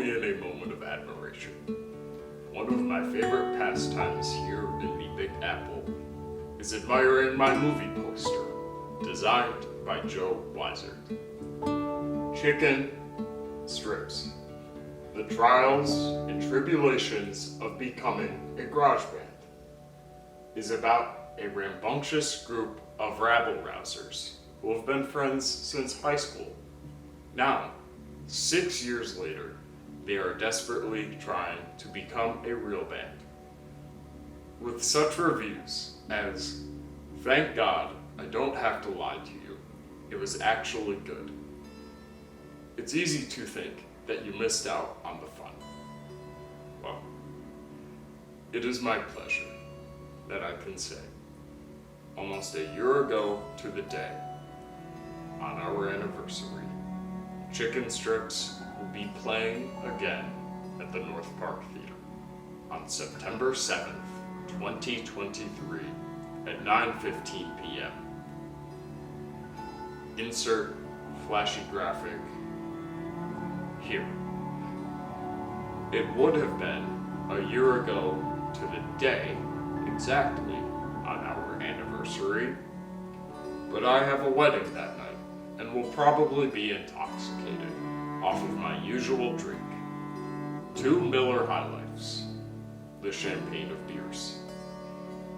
me in a moment of admiration. One of my favorite pastimes here in the Big Apple is admiring my movie poster, designed by Joe Weiser. Chicken Strips: The Trials and Tribulations of Becoming a Garage Band is about a rambunctious group of rabble-rousers who have been friends since high school. Now, 6 years later, they are desperately trying to become a real band. With such reviews as, "Thank God I don't have to lie to you, it was actually good," it's easy to think that you missed out on the fun. Well, it is my pleasure that I can say, almost a year ago to the day, on our anniversary, Chicken Strips will be playing again at the North Park Theater on September 7th, 2023 at 9:15 p.m. Insert flashy graphic here. It would have been a year ago to the day exactly on our anniversary, but I have a wedding that night and will probably be intoxicated off of my usual drink, 2 Miller High Lifes, the champagne of beers.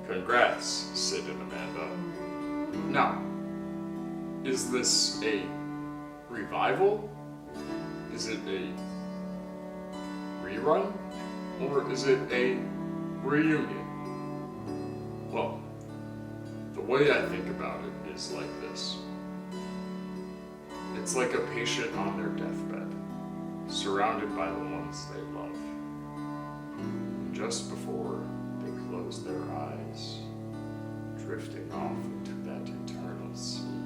Congrats, Sid and Amanda. Now, is this a revival? Is it a rerun? Or is it a reunion? Well, the way I think about it is like this. It's like a patient on their deathbed, surrounded by the ones they love. And just before they close their eyes, drifting off into that eternal sleep,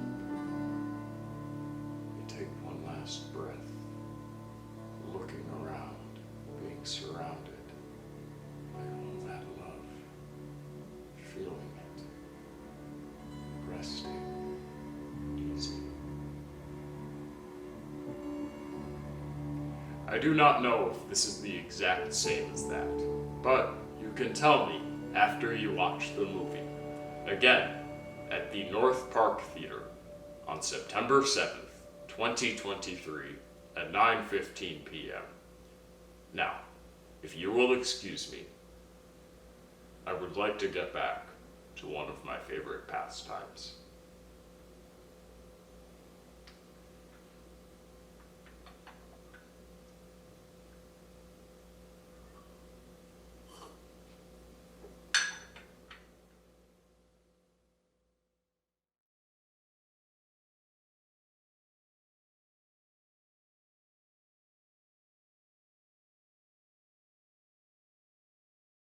they take one last breath, looking around, being surrounded by all that love, feeling it, resting easy. I do not know if this is the exact same as that, but you can tell me after you watch the movie. Again, at the North Park Theater on September 7th, 2023 at 9:15 p.m. Now, if you will excuse me, I would like to get back to one of my favorite pastimes.